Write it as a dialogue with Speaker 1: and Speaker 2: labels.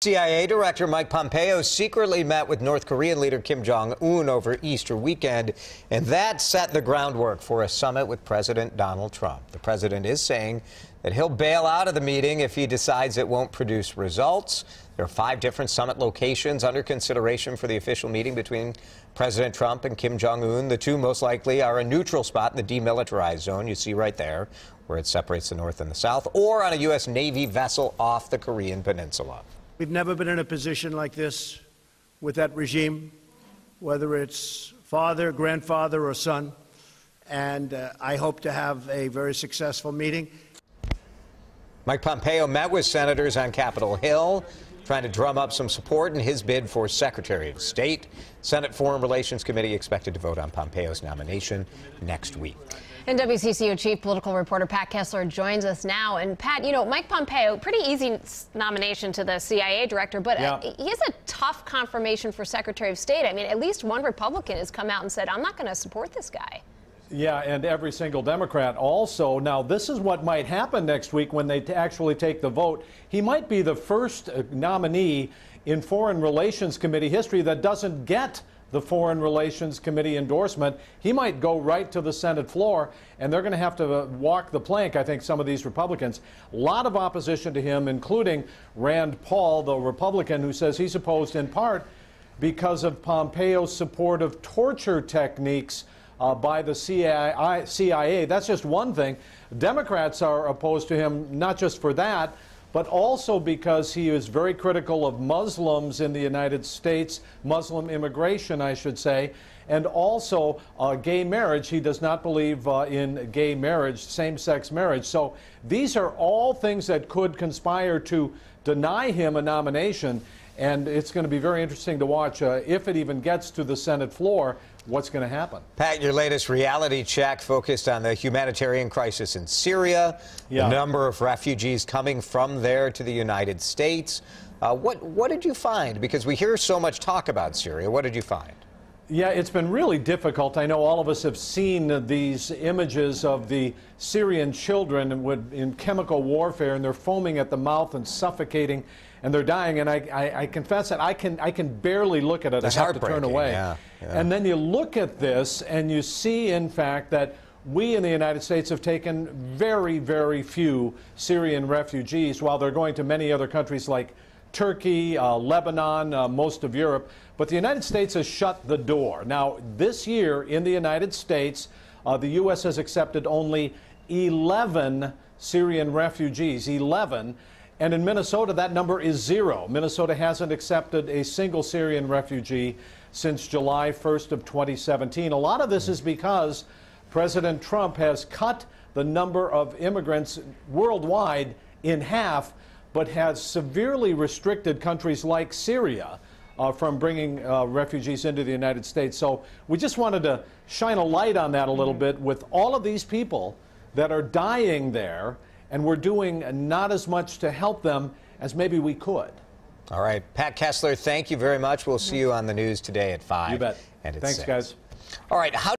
Speaker 1: CIA Director Mike Pompeo secretly met with North Korean leader Kim Jong-un over Easter weekend, and that set the groundwork for a summit with President Donald Trump. The president is saying that he'll bail out of the meeting if he decides it won't produce results. There are 5 different summit locations under consideration for the official meeting between President Trump and Kim Jong-un. The 2 most likely are a neutral spot in the demilitarized zone, you see right there, where it separates the North and the South, or on a U.S. Navy vessel off the Korean Peninsula.
Speaker 2: We've never been in a position like this with that regime, whether it's father, grandfather, or son, and I hope to have a very successful meeting.
Speaker 1: Mike Pompeo met with senators on Capitol Hill, trying to drum up some support in his bid for Secretary of State. Senate Foreign Relations Committee expected to vote on Pompeo's nomination next week.
Speaker 3: And WCCO chief political reporter Pat Kessler joins us now. And Pat, you know, Mike Pompeo, pretty easy nomination to the CIA director, but he has a tough confirmation for Secretary of State. I mean, at least one Republican has come out and said, I'm not going to support this guy.
Speaker 4: Yeah, and every single Democrat also. Now, this is what might happen next week when they actually take the vote. He might be the first nominee in Foreign Relations Committee history that doesn't get the Foreign Relations Committee endorsement. He might go right to the Senate floor, and they're going to have to walk the plank, I think, some of these Republicans. A lot of opposition to him, including Rand Paul, the Republican, who says he's opposed in part because of Pompeo's support of torture techniques by the CIA. That's just one thing. Democrats are opposed to him not just for that, but also because he is very critical of Muslims in the United States, Muslim immigration, I should say, and also gay marriage. He does not believe in gay marriage, same-sex marriage. So these are all things that could conspire to deny him a nomination, and it's going to be very interesting to watch if it even gets to the Senate floor, what's going to happen.
Speaker 1: Pat, your latest reality check focused on the humanitarian crisis in Syria, the number of refugees coming from there to the United States. What did you find? Because we hear so much talk about Syria. What did you find?
Speaker 4: Yeah, it's been really difficult. I know all of us have seen these images of the Syrian children in chemical warfare, and they're foaming at the mouth and suffocating, and they're dying. And I confess that I can barely look at it. I have to turn away. And then you look at this, and you see, in fact, that we in the United States have taken very, very few Syrian refugees, while they're going to many other countries like Turkey, Lebanon, most of Europe. But the United States has shut the door. Now, this year in the United States, the U.S. has accepted only 11 Syrian refugees, 11. And in Minnesota, that number is 0. Minnesota hasn't accepted a single Syrian refugee since July 1st of 2017. A lot of this is because President Trump has cut the number of immigrants worldwide in half, but has severely restricted countries like Syria from bringing refugees into the United States. So we just wanted to shine a light on that a little bit with all of these people that are dying there, and we're doing not as much to help them as maybe we could.
Speaker 1: All right. Pat Kessler, thank you very much. We'll see you on the news today at 5.
Speaker 4: You bet.
Speaker 1: And at
Speaker 4: Thanks,
Speaker 1: 6.
Speaker 4: guys.
Speaker 1: All right. How